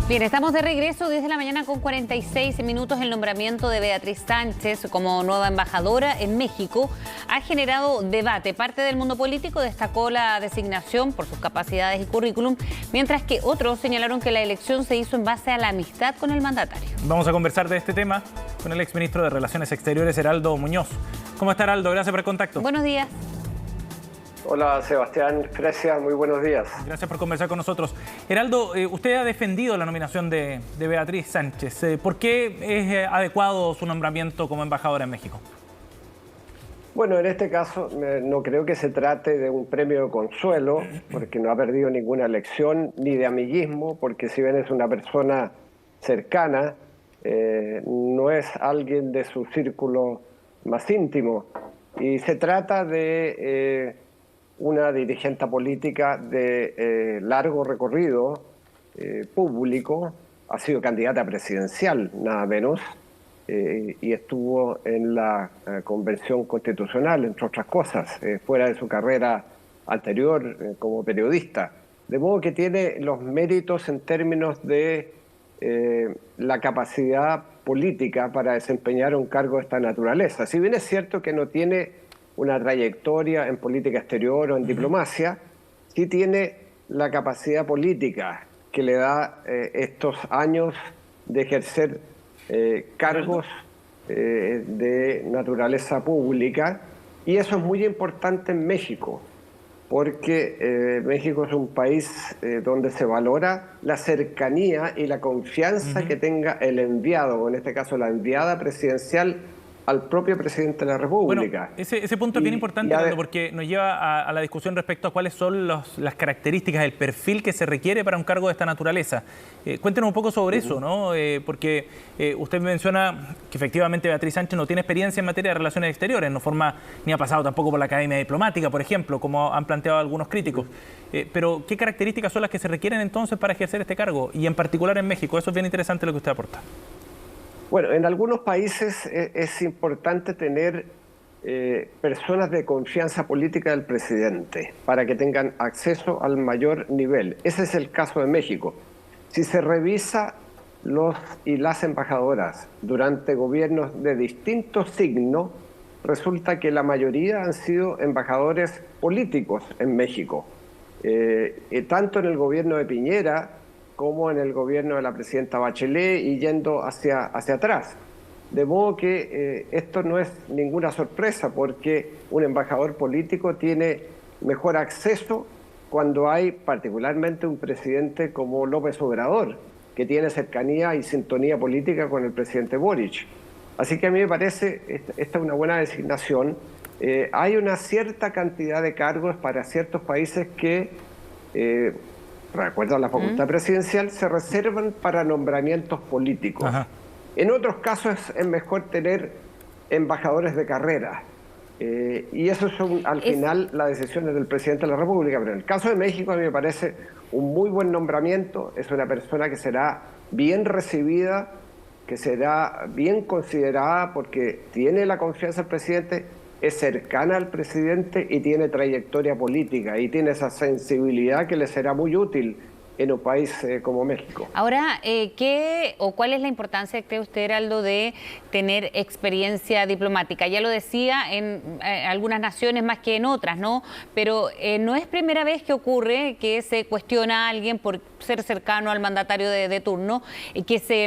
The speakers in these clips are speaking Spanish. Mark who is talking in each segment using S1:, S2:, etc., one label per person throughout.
S1: Bien, estamos de regreso desde la mañana con 46 minutos. El nombramiento de Beatriz Sánchez como nueva embajadora en México ha generado debate. Parte del mundo político destacó la designación por sus capacidades y currículum, mientras que otros señalaron que la elección se hizo en base a la amistad con el mandatario.
S2: Vamos a conversar de este tema con el exministro de Relaciones Exteriores, Heraldo Muñoz. ¿Cómo está, Heraldo? Gracias por el contacto.
S1: Buenos días.
S3: Hola, Sebastián. Gracias, muy buenos días.
S2: Gracias por conversar con nosotros. Heraldo, usted ha defendido la nominación de Beatriz Sánchez. ¿Por qué es adecuado su nombramiento como embajadora en México?
S3: Bueno, en este caso no creo que se trate de un premio de consuelo, porque no ha perdido ninguna elección, ni de amiguismo, porque si bien es una persona cercana, no es alguien de su círculo más íntimo. Y se trata de una dirigente política de largo recorrido público, ha sido candidata presidencial, nada menos, y estuvo en la Convención Constitucional, entre otras cosas, fuera de su carrera anterior como periodista. De modo que tiene los méritos en términos de la capacidad política para desempeñar un cargo de esta naturaleza. Si bien es cierto que no tiene una trayectoria en política exterior o en diplomacia, sí tiene la capacidad política que le da estos años de ejercer cargos de naturaleza pública, y eso es muy importante en México, porque México es un país donde se valora la cercanía y la confianza que tenga el enviado, o en este caso la enviada presidencial, al propio presidente de la República.
S2: Bueno, ese punto es bien importante, porque nos lleva a la discusión respecto a cuáles son las características, el perfil que se requiere para un cargo de esta naturaleza. Cuéntenos un poco sobre eso, ¿no? Porque usted menciona que efectivamente Beatriz Sánchez no tiene experiencia en materia de relaciones exteriores, no forma ni ha pasado tampoco por la Academia Diplomática, por ejemplo, como han planteado algunos críticos. Pero, ¿qué características son las que se requieren entonces para ejercer este cargo? Y en particular en México, eso es bien interesante lo que usted aporta.
S3: Bueno, en algunos países es importante tener personas de confianza política del presidente para que tengan acceso al mayor nivel. Ese es el caso de México. Si se revisa los y las embajadoras durante gobiernos de distintos signos, resulta que la mayoría han sido embajadores políticos en México. Tanto en el gobierno de Piñera como en el gobierno de la presidenta Bachelet, y yendo hacia atrás. De modo que esto no es ninguna sorpresa, porque un embajador político tiene mejor acceso cuando hay particularmente un presidente como López Obrador, que tiene cercanía y sintonía política con el presidente Boric. Así que a mí me parece esta es una buena designación. Hay una cierta cantidad de cargos para ciertos países que de acuerdo a la facultad presidencial, se reservan para nombramientos políticos. Ajá. En otros casos es mejor tener embajadores de carrera. Y eso son, al final, las decisiones del presidente de la República. Pero en el caso de México, a mí me parece un muy buen nombramiento. Es una persona que será bien recibida, que será bien considerada, porque tiene la confianza del presidente, es cercana al presidente y tiene trayectoria política y tiene esa sensibilidad que le será muy útil en un país como México.
S1: Ahora, ¿cuál es la importancia, cree usted, Heraldo, de tener experiencia diplomática? Ya lo decía, en algunas naciones más que en otras, ¿no? Pero no es primera vez que ocurre que se cuestiona a alguien por ser cercano al mandatario de turno y que se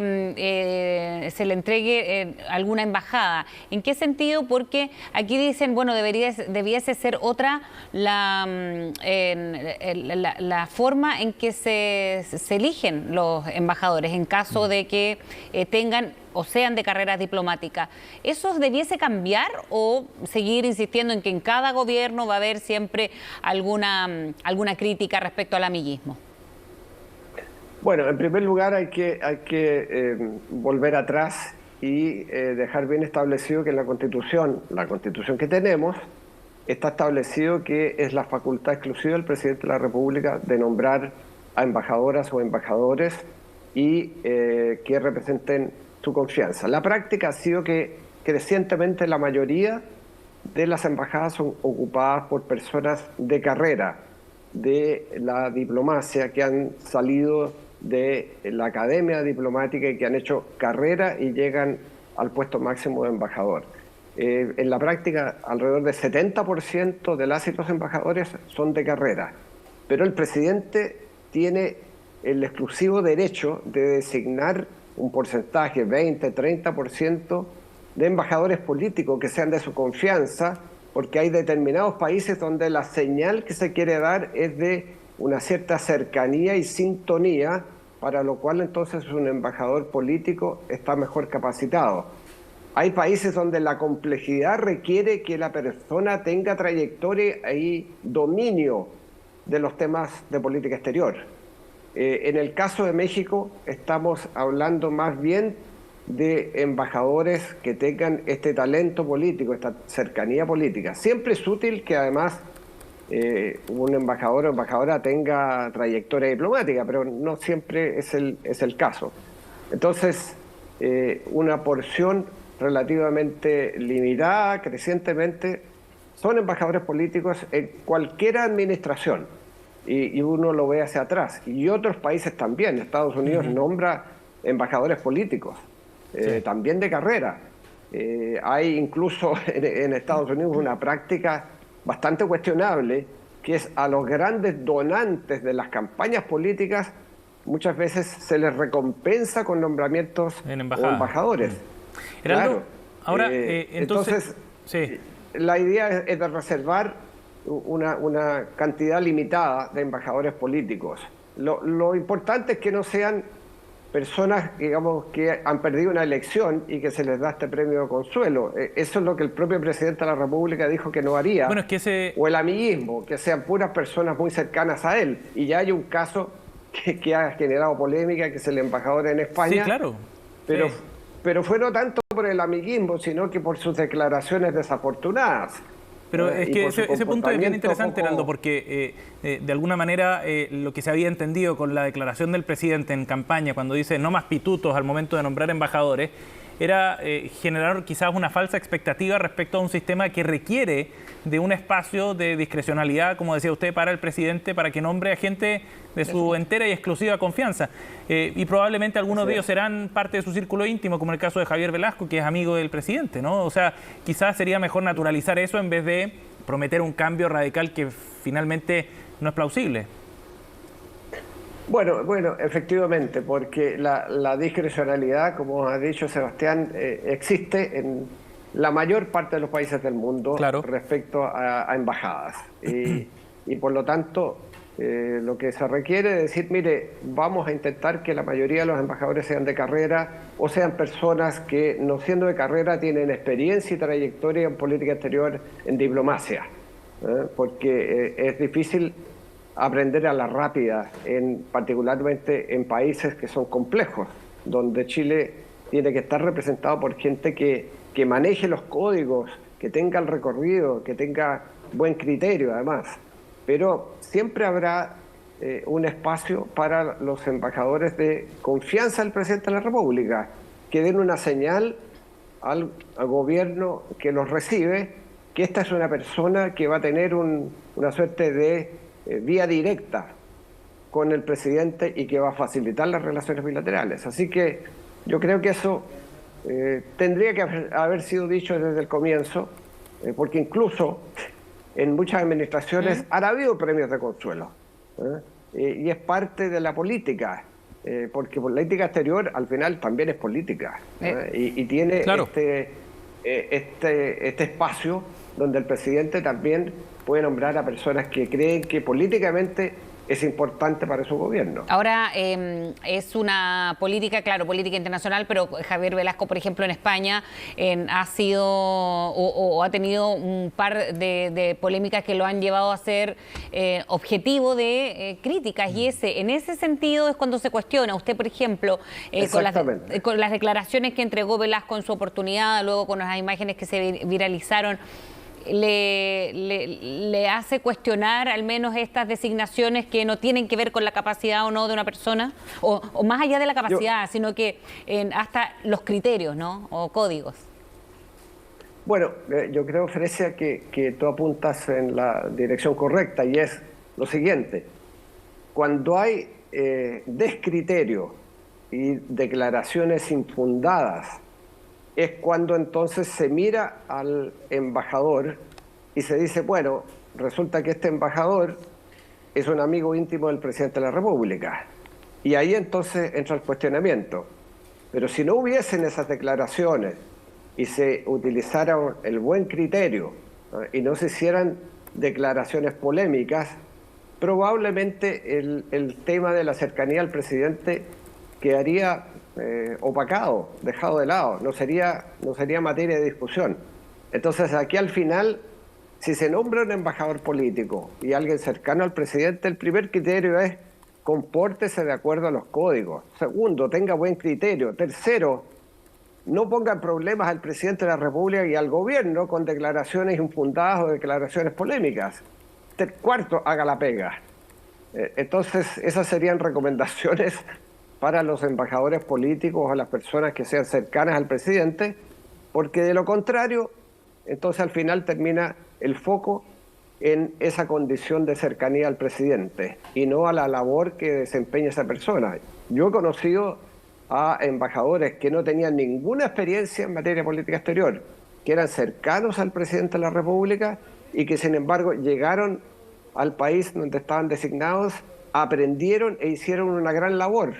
S1: le entregue alguna embajada. ¿En qué sentido? Porque aquí dicen, bueno, debiese ser otra la forma en que se eligen los embajadores en caso de que tengan o sean de carreras diplomáticas. ¿Eso debiese cambiar o seguir insistiendo en que en cada gobierno va a haber siempre alguna crítica respecto al amiguismo?
S3: Bueno, en primer lugar hay que volver atrás y dejar bien establecido que en la Constitución que tenemos, está establecido que es la facultad exclusiva del presidente de la República de nombrar a embajadoras o embajadores y que representen su confianza. La práctica ha sido que crecientemente la mayoría de las embajadas son ocupadas por personas de carrera de la diplomacia que han salido de la academia diplomática y que han hecho carrera y llegan al puesto máximo de embajador. En la práctica, alrededor del 70% de las y los embajadores son de carrera, pero el presidente tiene el exclusivo derecho de designar un porcentaje, 20, 30% de embajadores políticos que sean de su confianza, porque hay determinados países donde la señal que se quiere dar es de una cierta cercanía y sintonía, para lo cual entonces un embajador político está mejor capacitado. Hay países donde la complejidad requiere que la persona tenga trayectoria y dominio de los temas de política exterior. En el caso de México estamos hablando más bien de embajadores que tengan este talento político, esta cercanía política. Siempre es útil que además un embajador o embajadora tenga trayectoria diplomática, pero no siempre es el caso. Entonces, una porción relativamente limitada, crecientemente, son embajadores políticos en cualquier administración, y uno lo ve hacia atrás. Y otros países también. Estados Unidos nombra embajadores políticos, también de carrera. Hay incluso en Estados Unidos una práctica bastante cuestionable, que es a los grandes donantes de las campañas políticas muchas veces se les recompensa con nombramientos en embajadores.
S2: Heraldo,
S3: claro.
S2: Ahora,
S3: entonces sí. La idea es de reservar una cantidad limitada de embajadores políticos. Lo importante es que no sean personas, digamos, que han perdido una elección y que se les da este premio de consuelo. Eso es lo que el propio presidente de la República dijo que no haría.
S2: Bueno, es que
S3: o el amiguismo, que sean puras personas muy cercanas a él. Y ya hay un caso que ha generado polémica, que es el embajador en España.
S2: Sí, claro.
S3: Pero fue no tanto por el amiguismo, sino que por sus declaraciones desafortunadas.
S2: Pero es que ese punto es bien interesante, Heraldo, porque de alguna manera lo que se había entendido con la declaración del presidente en campaña, cuando dice no más pitutos al momento de nombrar embajadores, era generar quizás una falsa expectativa respecto a un sistema que requiere de un espacio de discrecionalidad, como decía usted, para el presidente, para que nombre a gente de su entera y exclusiva confianza. Y probablemente algunos de ellos serán parte de su círculo íntimo, como el caso de Javier Velasco, que es amigo del presidente, ¿no? O sea, quizás sería mejor naturalizar eso en vez de prometer un cambio radical que finalmente no es plausible.
S3: Bueno, efectivamente, porque la discrecionalidad, como ha dicho Sebastián, existe en la mayor parte de los países del mundo, claro, respecto a embajadas. Y por lo tanto, lo que se requiere es decir, mire, vamos a intentar que la mayoría de los embajadores sean de carrera o sean personas que, no siendo de carrera, tienen experiencia y trayectoria en política exterior, en diplomacia, porque es difícil aprender a la rápida, particularmente en países que son complejos, donde Chile tiene que estar representado por gente que maneje los códigos, que tenga el recorrido, que tenga buen criterio además. Pero siempre habrá un espacio para los embajadores de confianza del presidente de la República, que den una señal al gobierno que los recibe, que esta es una persona que va a tener una suerte de vía directa con el presidente y que va a facilitar las relaciones bilaterales. Así que yo creo que eso tendría que haber sido dicho desde el comienzo, porque incluso en muchas administraciones han habido premios de consuelo, y es parte de la política, porque política exterior al final también es política, y tiene claro, este espacio donde el presidente también puede nombrar a personas que creen que políticamente es importante para su gobierno.
S1: Ahora, es una política, claro, política internacional, pero Javier Velasco, por ejemplo, en España, ha sido o ha tenido un par de polémicas que lo han llevado a ser objetivo de críticas, y en ese sentido es cuando se cuestiona. Usted, por ejemplo, con las declaraciones que entregó Velasco en su oportunidad, luego con las imágenes que se viralizaron, le hace cuestionar al menos estas designaciones que no tienen que ver con la capacidad o no de una persona, o más allá de la capacidad, sino que hasta los criterios, ¿no? O códigos.
S3: Bueno, yo creo, Frecia, que tú apuntas en la dirección correcta, y es lo siguiente: cuando hay descriterio y declaraciones infundadas es cuando entonces se mira al embajador y se dice, bueno, resulta que este embajador es un amigo íntimo del presidente de la República. Y ahí entonces entra el cuestionamiento. Pero si no hubiesen esas declaraciones y se utilizara el buen criterio, ¿no?, y no se hicieran declaraciones polémicas, probablemente el tema de la cercanía al presidente quedaría opacado, dejado de lado, no sería materia de discusión. Entonces aquí al final, si se nombra un embajador político y alguien cercano al presidente, el primer criterio es compórtese de acuerdo a los códigos. Segundo, tenga buen criterio. Tercero, no ponga en problemas al presidente de la República y al gobierno con declaraciones infundadas o declaraciones polémicas. Cuarto, haga la pega. Entonces, esas serían recomendaciones para los embajadores políticos o las personas que sean cercanas al presidente, porque de lo contrario, entonces al final termina el foco en esa condición de cercanía al presidente y no a la labor que desempeña esa persona. Yo he conocido a embajadores que no tenían ninguna experiencia en materia de política exterior, que eran cercanos al presidente de la República y que sin embargo llegaron al país donde estaban designados, aprendieron e hicieron una gran labor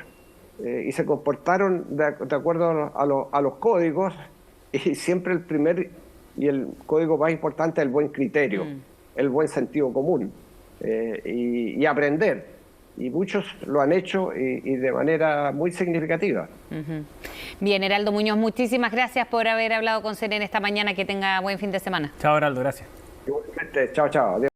S3: y se comportaron de acuerdo a los códigos, y siempre el primer y el código más importante es el buen criterio, el buen sentido común y aprender. Y muchos lo han hecho y de manera muy significativa.
S1: Bien, Heraldo Muñoz, muchísimas gracias por haber hablado con CNN esta mañana. Que tenga buen fin de semana.
S2: Chao, Heraldo, gracias.
S3: Igualmente, chao, chao. Adiós.